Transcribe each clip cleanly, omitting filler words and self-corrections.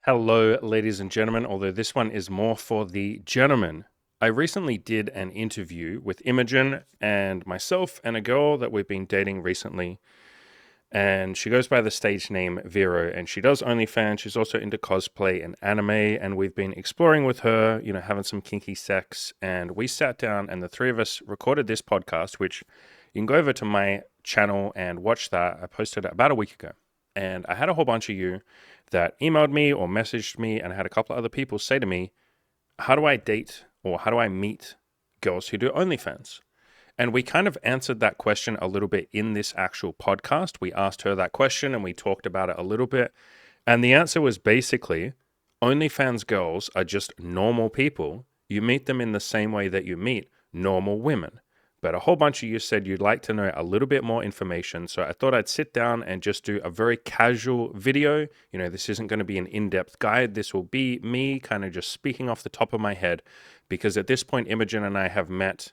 Hello, ladies and gentlemen, although this one is more for the gentlemen. I recently did an interview with Imogen and myself and a girl that we've been dating recently. And she goes by the stage name Vero, and she does OnlyFans. She's also into cosplay and anime. And we've been exploring with her, having some kinky sex. And we sat down, and the three of us recorded this podcast, which you can go over to my channel and watch that. I posted it about a week ago. And I had a whole bunch of you that emailed me or messaged me, and I had a couple of other people say to me, how do I date or how do I meet girls who do OnlyFans? And we kind of answered that question a little bit in this actual podcast. We asked her that question and we talked about it a little bit. And the answer was basically OnlyFans girls are just normal people. You meet them in the same way that you meet normal women. But a whole bunch of you said you'd like to know a little bit more information. So I thought I'd sit down and just do a very casual video. This isn't going to be an in-depth guide. This will be me kind of just speaking off the top of my head. Because at this point, Imogen and I have met,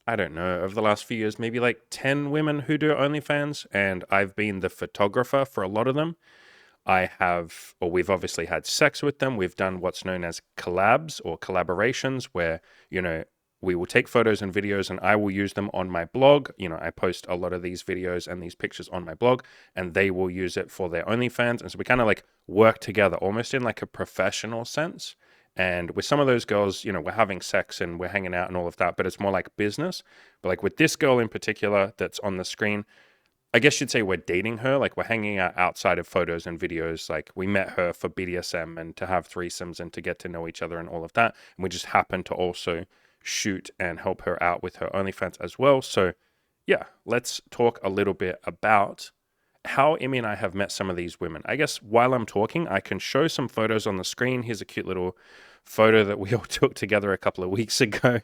I don't know, over the last few years, maybe like 10 women who do OnlyFans. And I've been the photographer for a lot of them. We've obviously had sex with them. We've done what's known as collabs or collaborations where, we will take photos and videos and I will use them on my blog. I post a lot of these videos and these pictures on my blog and they will use it for their OnlyFans. And so we kind of like work together almost in like a professional sense. And with some of those girls, we're having sex and we're hanging out and all of that, but it's more like business. But like with this girl in particular that's on the screen, I guess you'd say we're dating her. Like we're hanging out outside of photos and videos. Like we met her for BDSM and to have threesomes and to get to know each other and all of that. And we just happen to also shoot and help her out with her OnlyFans as well. So yeah, let's talk a little bit about how Emmy and I have met some of these women. I guess while I'm talking, I can show some photos on the screen. Here's a cute little photo that we all took together a couple of weeks ago.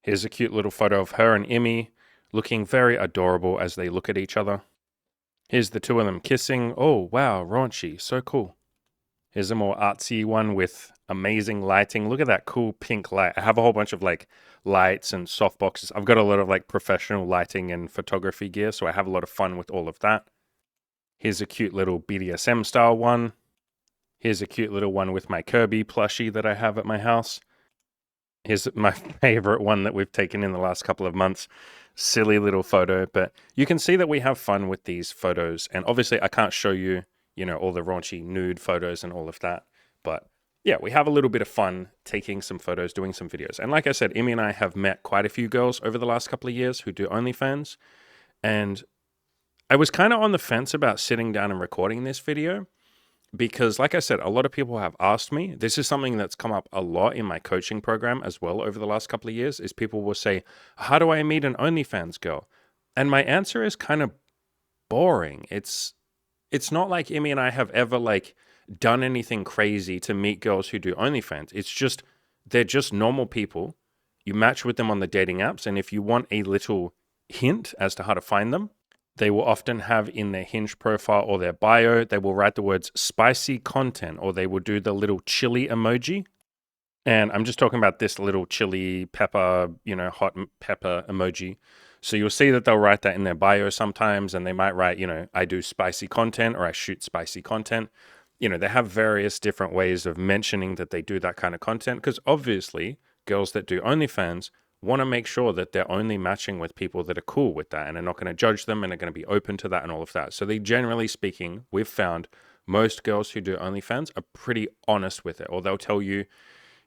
Here's a cute little photo of her and Emmy looking very adorable as they look at each other. Here's the two of them kissing. Oh, wow, raunchy, so cool. Here's a more artsy one with amazing lighting. Look at that cool pink light. I have a whole bunch of like lights and soft boxes. I've got a lot of like professional lighting and photography gear, so I have a lot of fun with all of that. Here's a cute little BDSM style one. Here's a cute little one with my Kirby plushie that I have at my house. Here's my favorite one that we've taken in the last couple of months. Silly little photo, but you can see that we have fun with these photos. And obviously I can't show you, all the raunchy nude photos and all of that. But yeah, we have a little bit of fun taking some photos, doing some videos. And like I said, Emmy and I have met quite a few girls over the last couple of years who do OnlyFans. And I was kind of on the fence about sitting down and recording this video because, like I said, a lot of people have asked me. This is something that's come up a lot in my coaching program as well over the last couple of years, is people will say, how do I meet an OnlyFans girl? And my answer is kind of boring. It's not like Emmy and I have ever like done anything crazy to meet girls who do OnlyFans. It's just, they're just normal people. You match with them on the dating apps. And if you want a little hint as to how to find them, they will often have in their Hinge profile or their bio, they will write the words spicy content, or they will do the little chili emoji. And I'm just talking about this little chili pepper, hot pepper emoji. So you'll see that they'll write that in their bio sometimes, and they might write, I do spicy content or I shoot spicy content. They have various different ways of mentioning that they do that kind of content, because obviously girls that do OnlyFans want to make sure that they're only matching with people that are cool with that and are not going to judge them and are going to be open to that and all of that. So they, generally speaking, we've found most girls who do OnlyFans are pretty honest with it, or they'll tell you,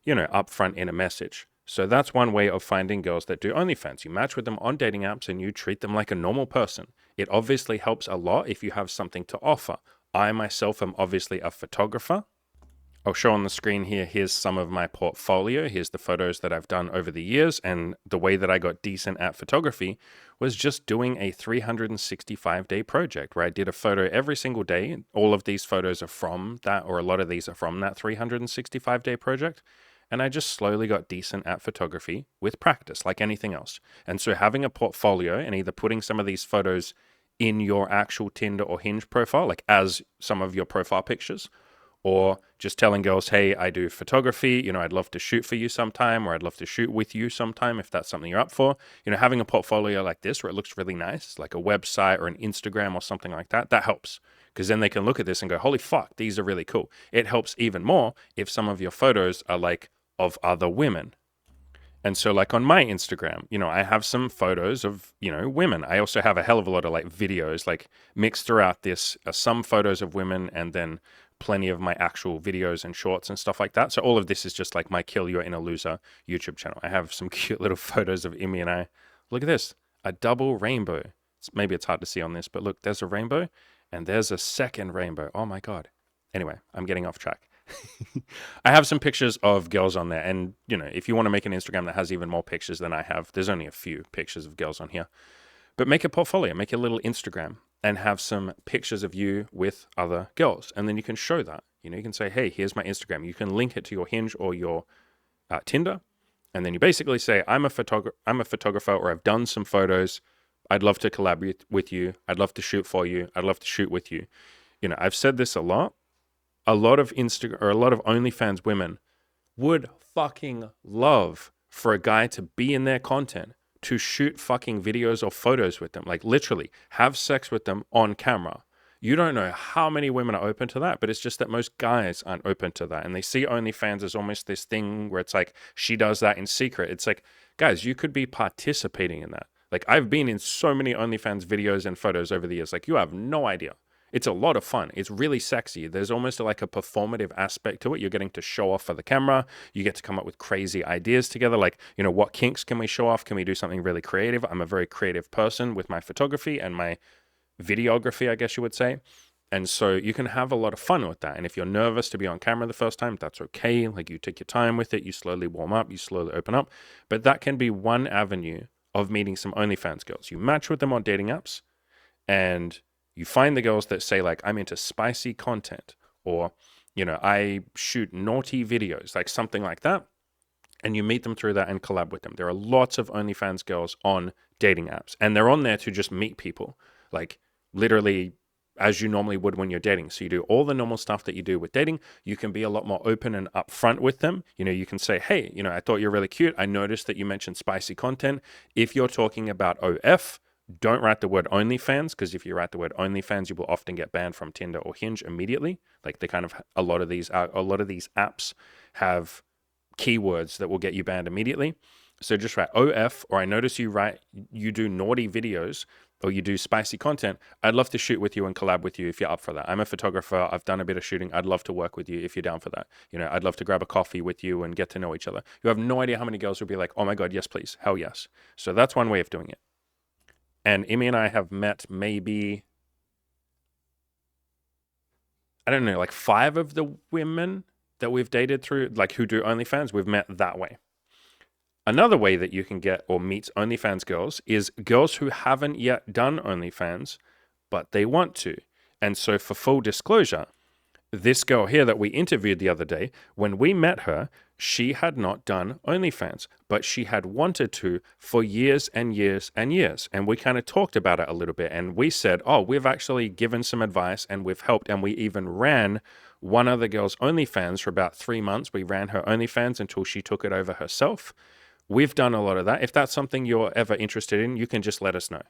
upfront in a message. So that's one way of finding girls that do OnlyFans. You match with them on dating apps and you treat them like a normal person. It obviously helps a lot if you have something to offer. I myself am obviously a photographer. I'll show on the screen here, here's some of my portfolio. Here's the photos that I've done over the years. And the way that I got decent at photography was just doing a 365-day project where I did a photo every single day. All of these photos are from that, or a lot of these are from that 365-day project. And I just slowly got decent at photography with practice, like anything else. And so having a portfolio and either putting some of these photos in your actual Tinder or Hinge profile, like as some of your profile pictures, or just telling girls, hey, I do photography, I'd love to shoot for you sometime, or I'd love to shoot with you sometime if that's something you're up for. Having a portfolio like this where it looks really nice, like a website or an Instagram or something like that, that helps. because then they can look at this and go, holy fuck, these are really cool. It helps even more if some of your photos are like of other women. And so like on my Instagram, I have some photos of, women. I also have a hell of a lot of like videos like mixed throughout this, some photos of women and then plenty of my actual videos and shorts and stuff like that. So all of this is just like my Kill Your Inner Loser YouTube channel. I have some cute little photos of Imi and I. Look at this, a double rainbow. Maybe it's hard to see on this, but look, there's a rainbow and there's a second rainbow. Oh my God. Anyway, I'm getting off track. I have some pictures of girls on there. And, if you want to make an Instagram that has even more pictures than I have, there's only a few pictures of girls on here. But make a portfolio, make a little Instagram and have some pictures of you with other girls. And then you can show that. You can say, hey, here's my Instagram. You can link it to your Hinge or your Tinder. And then you basically say, I'm a photographer, or I've done some photos. I'd love to collaborate with you. I'd love to shoot for you. I'd love to shoot with you. I've said this a lot. A lot of OnlyFans women would fucking love for a guy to be in their content, to shoot fucking videos or photos with them, like literally have sex with them on camera. You don't know how many women are open to that, but it's just that most guys aren't open to that. And they see OnlyFans as almost this thing where it's like, she does that in secret. It's like, guys, you could be participating in that. Like I've been in so many OnlyFans videos and photos over the years, like you have no idea. It's a lot of fun. It's really sexy. There's almost like a performative aspect to it. You're getting to show off for the camera. You get to come up with crazy ideas together. Like, what kinks can we show off? Can we do something really creative? I'm a very creative person with my photography and my videography, I guess you would say. And so you can have a lot of fun with that. And if you're nervous to be on camera the first time, that's okay. Like you take your time with it. You slowly warm up. You slowly open up. But that can be one avenue of meeting some OnlyFans girls. You match with them on dating apps and you find the girls that say like, I'm into spicy content, or, I shoot naughty videos, like something like that. And you meet them through that and collab with them. There are lots of OnlyFans girls on dating apps, and they're on there to just meet people, like literally as you normally would when you're dating. So you do all the normal stuff that you do with dating. You can be a lot more open and upfront with them. You can say, hey, I thought you're really cute. I noticed that you mentioned spicy content. If you're talking about OF, don't write the word OnlyFans, because if you write the word OnlyFans, you will often get banned from Tinder or Hinge immediately. Like a lot of these apps have keywords that will get you banned immediately. So just write OF, or I notice you do naughty videos or you do spicy content. I'd love to shoot with you and collab with you if you're up for that. I'm a photographer. I've done a bit of shooting. I'd love to work with you if you're down for that. I'd love to grab a coffee with you and get to know each other. You have no idea how many girls will be like, oh my God, yes, please. Hell yes. So that's one way of doing it. And Imi and I have met maybe, I don't know, like 5 of the women that we've dated through, like who do OnlyFans, we've met that way. Another way that you can get or meet OnlyFans girls is girls who haven't yet done OnlyFans, but they want to. And so for full disclosure, this girl here that we interviewed the other day, when we met her, she had not done OnlyFans, but she had wanted to for years and years and years. And we kind of talked about it a little bit. And we said, oh, we've actually given some advice and we've helped. And we even ran one other girl's OnlyFans for about 3 months. We ran her OnlyFans until she took it over herself. We've done a lot of that. If that's something you're ever interested in, you can just let us know.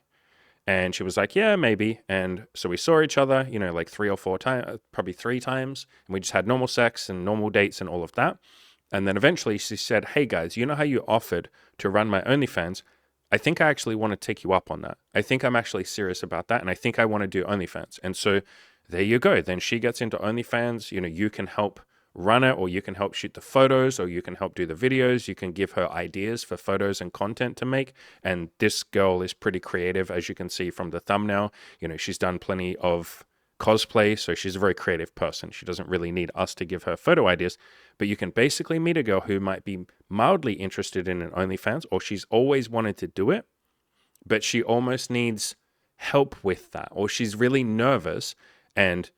And she was like, yeah, maybe. And so we saw each other, like 3 or 4 times, probably 3 times. And we just had normal sex and normal dates and all of that. And then eventually she said, hey guys, you know how you offered to run my OnlyFans? I think I actually want to take you up on that. I think I'm actually serious about that. And I think I want to do OnlyFans. And so there you go. Then she gets into OnlyFans. You can help run it, or you can help shoot the photos, or you can help do the videos. You can give her ideas for photos and content to make. And this girl is pretty creative, as you can see from the thumbnail. She's done plenty of cosplay, so she's a very creative person. She doesn't really need us to give her photo ideas, but you can basically meet a girl who might be mildly interested in an OnlyFans, or she's always wanted to do it, but she almost needs help with that, or she's really nervous. And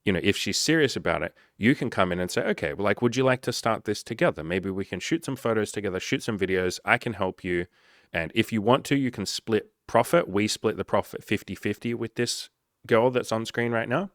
if she's serious about it, you can come in and say, okay, well, like, would you like to start this together? Maybe we can shoot some photos together, shoot some videos. I can help you. And if you want to, you can split profit. We split the profit 50-50 with this girl that's on screen right now.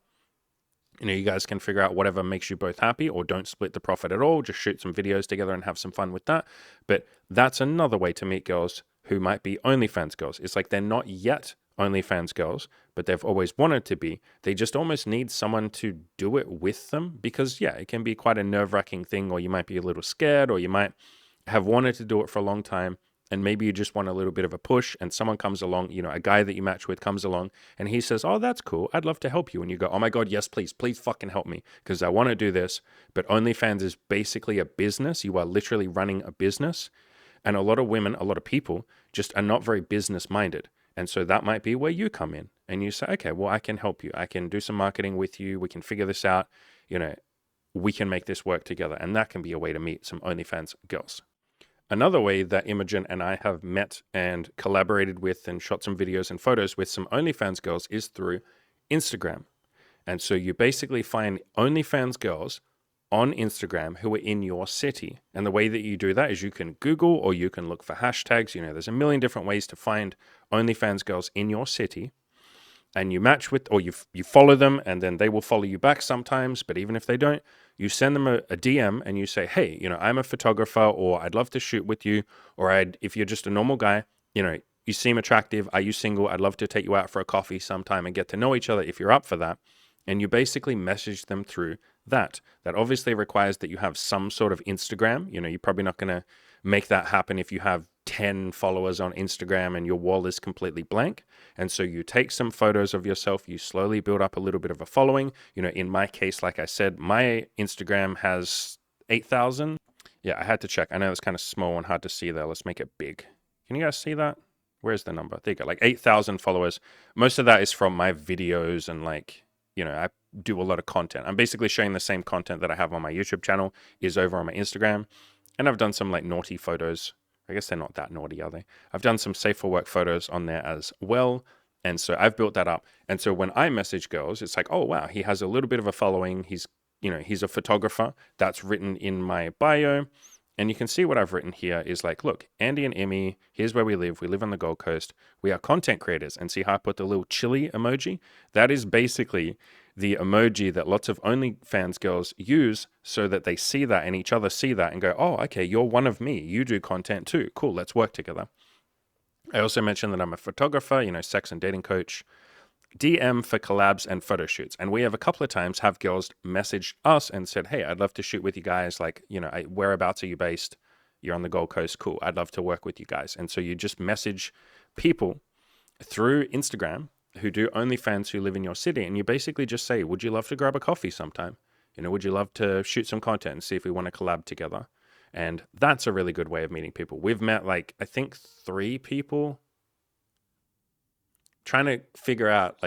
You guys can figure out whatever makes you both happy, or don't split the profit at all. Just shoot some videos together and have some fun with that. But that's another way to meet girls who might be OnlyFans girls. It's like they're not yet OnlyFans girls, but they've always wanted to be. They just almost need someone to do it with them because, yeah, it can be quite a nerve-wracking thing, or you might be a little scared, or you might have wanted to do it for a long time, and maybe you just want a little bit of a push, and someone comes along, a guy that you match with comes along, and he says, oh, that's cool, I'd love to help you. And you go, oh my God, yes, please fucking help me, because I want to do this. But OnlyFans is basically a business. You are literally running a business. And a lot of women, a lot of people just are not very business minded. And so that might be where you come in and you say, okay, well, I can help you. I can do some marketing with you. We can figure this out. We can make this work together. And that can be a way to meet some OnlyFans girls. Another way that Imogen and I have met and collaborated with and shot some videos and photos with some OnlyFans girls is through Instagram. And so you basically find OnlyFans girls on Instagram who are in your city. And the way that you do that is you can Google or you can look for hashtags. There's a million different ways to find OnlyFans girls in your city. And you match with, or you follow them, and then they will follow you back sometimes. But even if they don't, you send them a DM and you say, hey, I'm a photographer, or I'd love to shoot with you. Or if you're just a normal guy, you seem attractive. Are you single? I'd love to take you out for a coffee sometime and get to know each other if you're up for that. And you basically message them through that. That obviously requires that you have some sort of Instagram. You're probably not going to make that happen if you have 10 followers on Instagram and your wall is completely blank. And so you take some photos of yourself, you slowly build up a little bit of a following. In my case, like I said, my Instagram has 8,000. Yeah, I had to check. I know it's kind of small and hard to see there. Let's make it big. Can you guys see that? Where's the number? There you go, like 8,000 followers. Most of that is from my videos and I do a lot of content. I'm basically sharing the same content that I have on my YouTube channel is over on my Instagram. And I've done some naughty photos. I guess they're not that naughty, are they? I've done some safe for work photos on there as well. And so I've built that up. And so when I message girls, it's like, oh, wow, he has a little bit of a following. He's a photographer. That's written in my bio. And you can see what I've written here is like, look, Andy and Emmy, here's where we live. We live on the Gold Coast. We are content creators. And see how I put the little chili emoji? That is basically the emoji that lots of OnlyFans girls use so that they see that and each other see that and go, oh, okay, you're one of me. You do content too. Cool, let's work together. I also mentioned that I'm a photographer, sex and dating coach, DM for collabs and photo shoots. And we have a couple of times have girls message us and said, hey, I'd love to shoot with you guys. Whereabouts are you based? You're on the Gold Coast. Cool. I'd love to work with you guys. And so you just message people through Instagram who do OnlyFans who live in your city. And you basically just say, would you love to grab a coffee sometime? Would you love to shoot some content and see if we want to collab together? And that's a really good way of meeting people. We've met I think 3 people. Trying to figure out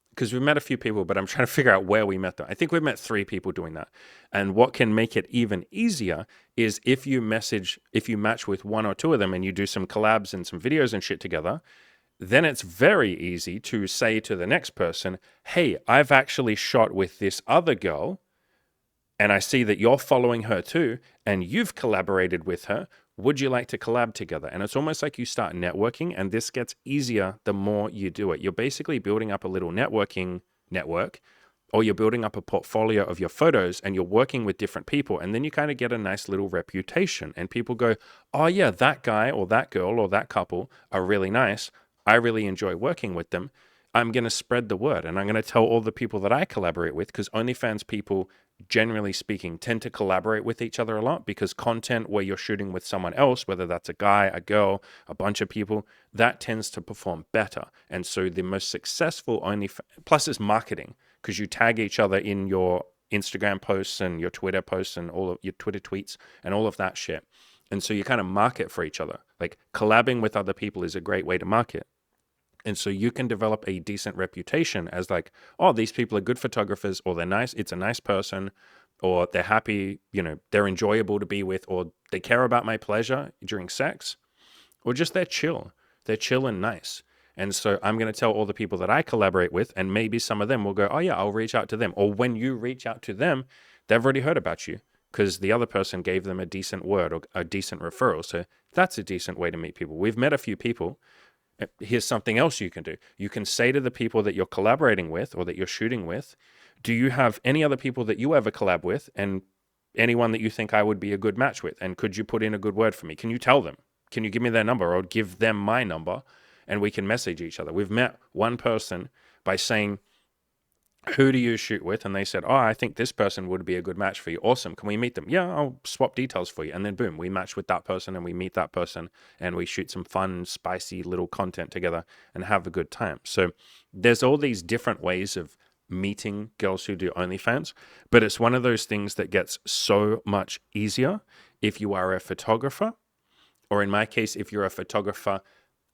because we've met a few people, but I'm trying to figure out where we met them. I think we've met 3 people doing that. And what can make it even easier is if you match with 1 or 2 of them and you do some collabs and some videos and shit together, then it's very easy to say to the next person, hey, I've actually shot with this other girl and I see that you're following her too, and you've collaborated with her. Would you like to collab together? And it's almost like you start networking, and this gets easier the more you do it. You're basically building up a little networking network, or you're building up a portfolio of your photos and you're working with different people. And then you kind of get a nice little reputation and people go, oh yeah, that guy or that girl or that couple are really nice. I really enjoy working with them. I'm going to spread the word and I'm going to tell all the people that I collaborate with, because OnlyFans people, generally speaking, tend to collaborate with each other a lot, because content where you're shooting with someone else, whether that's a guy, a girl, a bunch of people, that tends to perform better. And so the most successful OnlyFans, plus it's marketing, because you tag each other in your Instagram posts and your Twitter posts and all of your Twitter tweets and all of that shit. And so you kind of market for each other. Like collabing with other people is a great way to market. And so you can develop a decent reputation as like, oh, these people are good photographers, or they're nice, it's a nice person, or they're happy, they're enjoyable to be with, or they care about my pleasure during sex, or just they're chill and nice. And so I'm going to tell all the people that I collaborate with, and maybe some of them will go, oh yeah, I'll reach out to them. Or when you reach out to them, they've already heard about you because the other person gave them a decent word or a decent referral. So that's a decent way to meet people. We've met a few people. Here's something else you can do. You can say to the people that you're collaborating with or that you're shooting with, do you have any other people that you ever collab with, and anyone that you think I would be a good match with? And could you put in a good word for me? Can you tell them? Can you give me their number or give them my number? and we can message each other. We've met one person by saying, who do you shoot with? And they said, oh, I think this person would be a good match for you. Awesome. Can we meet them? Yeah, I'll swap details for you. And then boom, we match with that person and we meet that person and we shoot some fun, spicy little content together and have a good time. So there's all these different ways of meeting girls who do OnlyFans, but it's one of those things that gets so much easier if you are a photographer, or in my case, if you're a photographer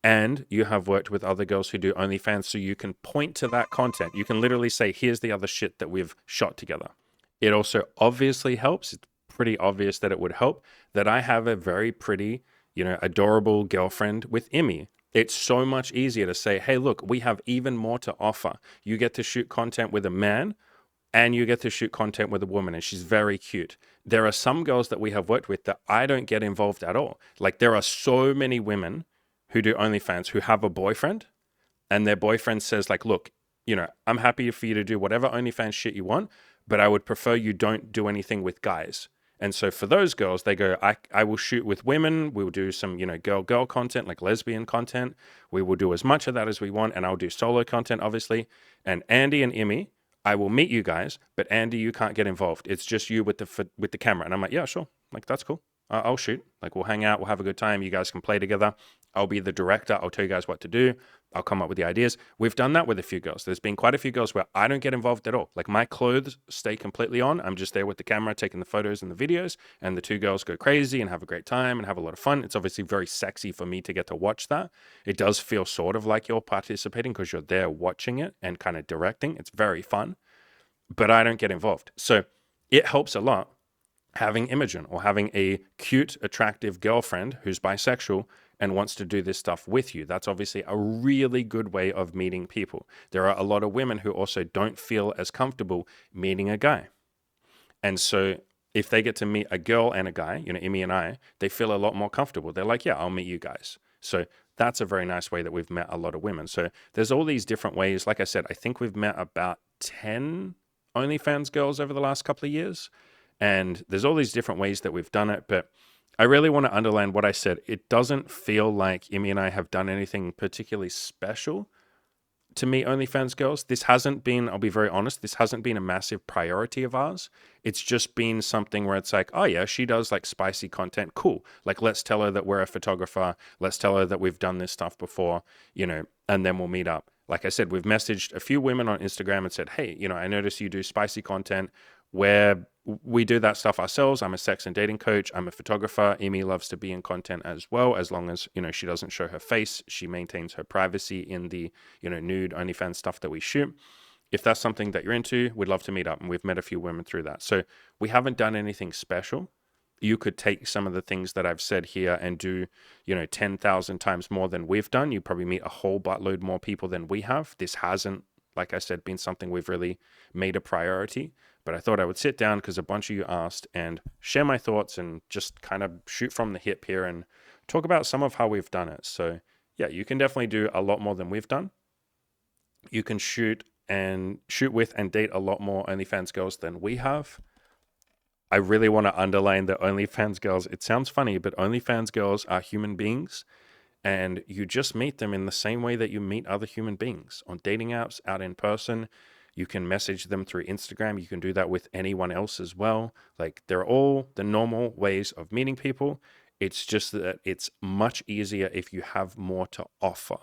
and you have worked with other girls who do OnlyFans, so you can point to that content. You can literally say, here's the other shit that we've shot together. It also obviously helps. It's pretty obvious that it would help that I have a very pretty, adorable girlfriend with Emmy. It's so much easier to say, hey, look, we have even more to offer. You get to shoot content with a man and you get to shoot content with a woman, and she's very cute. There are some girls that we have worked with that I don't get involved at all. Like, there are so many women who do OnlyFans who have a boyfriend, and their boyfriend says, like, look, I'm happy for you to do whatever OnlyFans shit you want, but I would prefer you don't do anything with guys. And so for those girls, they go, I will shoot with women. We will do some, girl content, like lesbian content. We will do as much of that as we want, and I'll do solo content, obviously. And Andy and Emmy, I will meet you guys, but Andy, you can't get involved. It's just you with the camera. And I'm like, yeah, sure. Like, that's cool. I'll shoot. Like, we'll hang out. We'll have a good time. You guys can play together. I'll be the director. I'll tell you guys what to do. I'll come up with the ideas. We've done that with a few girls. There's been quite a few girls where I don't get involved at all. Like, my clothes stay completely on. I'm just there with the camera, taking the photos and the videos, and the two girls go crazy and have a great time and have a lot of fun. It's obviously very sexy for me to get to watch that. It does feel sort of like you're participating because you're there watching it and kind of directing. It's very fun, but I don't get involved. So it helps a lot having Imogen or having a cute, attractive girlfriend who's bisexual and wants to do this stuff with you. That's obviously a really good way of meeting people. There are a lot of women who also don't feel as comfortable meeting a guy. And so if they get to meet a girl and a guy, Emmy and I, they feel a lot more comfortable. They're like, yeah, I'll meet you guys. So that's a very nice way that we've met a lot of women. So there's all these different ways. Like I said, I think we've met about 10 OnlyFans girls over the last couple of years. And there's all these different ways that we've done it, but I really want to underline what I said. It doesn't feel like Emmy and I have done anything particularly special to meet OnlyFans girls. This hasn't been, I'll be very honest, this hasn't been a massive priority of ours. It's just been something where it's like, oh yeah, she does like spicy content. Cool. Like, let's tell her that we're a photographer. Let's tell her that we've done this stuff before, and then we'll meet up. Like I said, we've messaged a few women on Instagram and said, hey, I noticed you do spicy content where we do that stuff ourselves. I'm a sex and dating coach. I'm a photographer. Emmy loves to be in content as well, as long as, she doesn't show her face. She maintains her privacy in the, nude OnlyFans stuff that we shoot. If that's something that you're into, we'd love to meet up. And we've met a few women through that. So we haven't done anything special. You could take some of the things that I've said here and do, 10,000 times more than we've done. You probably meet a whole buttload more people than we have. This hasn't, like I said, been something we've really made a priority. But I thought I would sit down because a bunch of you asked and share my thoughts and just kind of shoot from the hip here and talk about some of how we've done it. So yeah, you can definitely do a lot more than we've done. You can shoot with and date a lot more OnlyFans girls than we have. I really want to underline that OnlyFans girls, it sounds funny, but OnlyFans girls are human beings, and you just meet them in the same way that you meet other human beings on dating apps, out in person. You can message them through Instagram. You can do that with anyone else as well. Like, they're all the normal ways of meeting people. It's just that it's much easier if you have more to offer.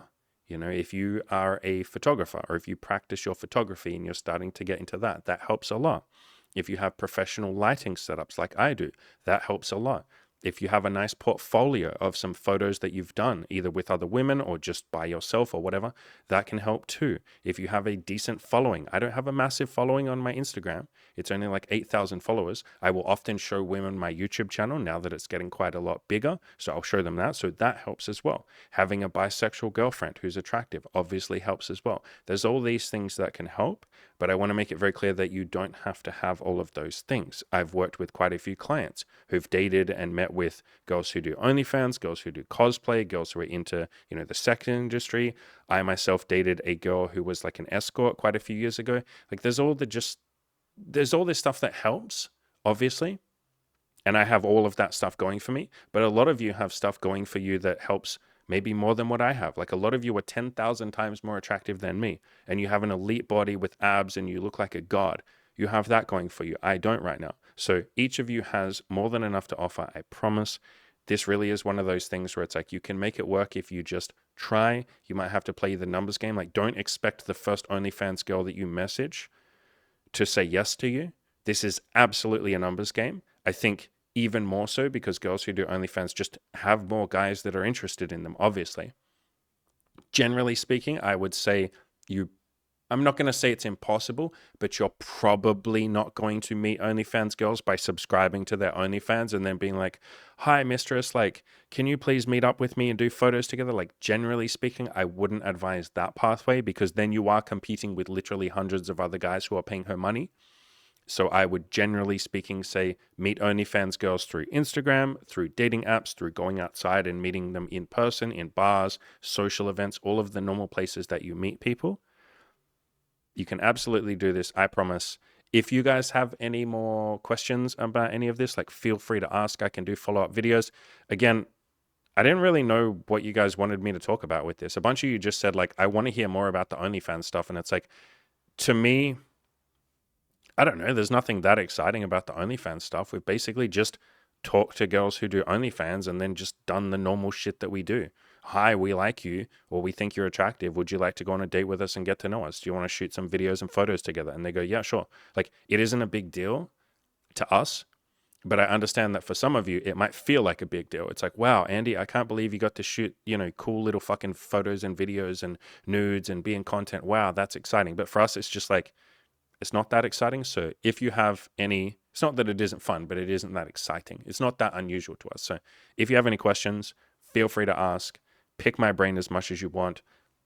If you are a photographer or if you practice your photography and you're starting to get into that, that helps a lot. If you have professional lighting setups like I do, that helps a lot. If you have a nice portfolio of some photos that you've done, either with other women or just by yourself or whatever, that can help too. If you have a decent following, I don't have a massive following on my Instagram. It's only like 8,000 followers. I will often show women my YouTube channel now that it's getting quite a lot bigger. So I'll show them that. So that helps as well. Having a bisexual girlfriend who's attractive obviously helps as well. There's all these things that can help, but I want to make it very clear that you don't have to have all of those things. I've worked with quite a few clients who've dated and met with girls who do OnlyFans, girls who do cosplay, girls who are into, the sex industry. I myself dated a girl who was like an escort quite a few years ago. Like, there's all this stuff that helps, obviously. And I have all of that stuff going for me, but a lot of you have stuff going for you that helps maybe more than what I have. Like a lot of you are 10,000 times more attractive than me, and you have an elite body with abs and you look like a god. You have that going for you. I don't right now. So each of you has more than enough to offer. I promise. This really is one of those things where it's like you can make it work if you just try. You might have to play the numbers game. Like, don't expect the first OnlyFans girl that you message to say yes to you. This is absolutely a numbers game. I think even more so because girls who do OnlyFans just have more guys that are interested in them, obviously. Generally speaking, I would say I'm not going to say it's impossible, but you're probably not going to meet OnlyFans girls by subscribing to their OnlyFans and then being like, hi, mistress, like, can you please meet up with me and do photos together? Like, generally speaking, I wouldn't advise that pathway because then you are competing with literally hundreds of other guys who are paying her money. So I would generally speaking say meet OnlyFans girls through Instagram, through dating apps, through going outside and meeting them in person, in bars, social events, all of the normal places that you meet people. You can absolutely do this, I promise. If you guys have any more questions about any of this, like feel free to ask. I can do follow-up videos. Again, I didn't really know what you guys wanted me to talk about with this. A bunch of you just said like, I want to hear more about the OnlyFans stuff. And it's like, to me, I don't know. There's nothing that exciting about the OnlyFans stuff. We've basically just talked to girls who do OnlyFans and then just done the normal shit that we do. Hi, we like you, or we think you're attractive. Would you like to go on a date with us and get to know us? Do you want to shoot some videos and photos together? And they go, yeah, sure. Like, it isn't a big deal to us, but I understand that for some of you, it might feel like a big deal. It's like, wow, Andy, I can't believe you got to shoot, cool little fucking photos and videos and nudes and be in content. Wow, that's exciting. But for us, it's just like, it's not that exciting. So if you have any, it's not that it isn't fun, but it isn't that exciting. It's not that unusual to us. So if you have any questions, feel free to ask. Pick my brain as much as you want.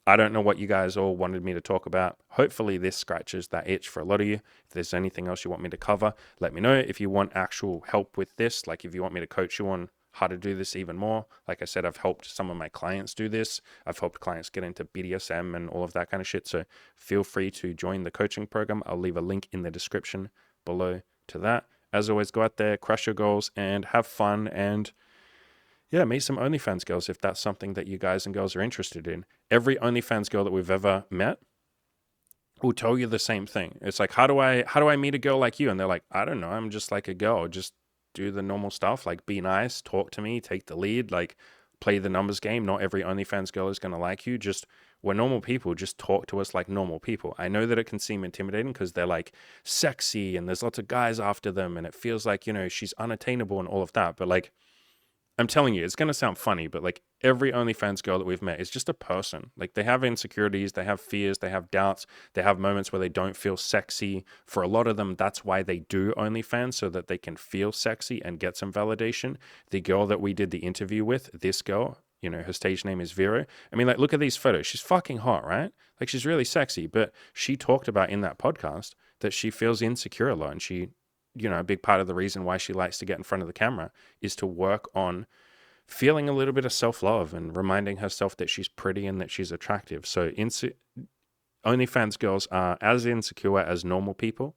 I don't know what you guys all wanted me to talk about. Hopefully this scratches that itch for a lot of you. If there's anything else you want me to cover, let me know. If you want actual help with this, like if you want me to coach you on how to do this even more. Like I said, I've helped some of my clients do this. I've helped clients get into BDSM and all of that kind of shit. So feel free to join the coaching program. I'll leave a link in the description below to that. As always, go out there, crush your goals, and have fun. And yeah, meet some OnlyFans girls if that's something that you guys and girls are interested in. Every OnlyFans girl that we've ever met will tell you the same thing. It's like, how do I meet a girl like you? And they're like, I don't know. I'm just like a girl. Just do the normal stuff, like be nice, talk to me, take the lead, like play the numbers game. Not every OnlyFans girl is going to like you. Just, we're normal people. Just talk to us like normal people. I know that it can seem intimidating because they're like sexy and there's lots of guys after them and it feels like, she's unattainable and all of that. But like, I'm telling you, it's going to sound funny, but like every OnlyFans girl that we've met is just a person. Like they have insecurities, they have fears, they have doubts, they have moments where they don't feel sexy. For a lot of them, that's why they do OnlyFans, so that they can feel sexy and get some validation. The girl that we did the interview with, this girl, her stage name is Vero. I mean, like, look at these photos. She's fucking hot, right? Like she's really sexy, but she talked about in that podcast that she feels insecure a lot, and she, a big part of the reason why she likes to get in front of the camera is to work on feeling a little bit of self-love and reminding herself that she's pretty and that she's attractive. So OnlyFans girls are as insecure as normal people.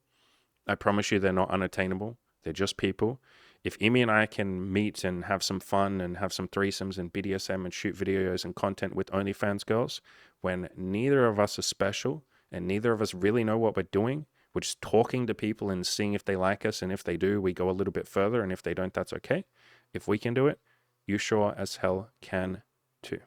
I promise you they're not unattainable. They're just people. If Imi and I can meet and have some fun and have some threesomes and BDSM and shoot videos and content with OnlyFans girls, when neither of us are special and neither of us really know what we're doing, we're just talking to people and seeing if they like us. And if they do, we go a little bit further. And if they don't, that's okay. If we can do it, you sure as hell can too.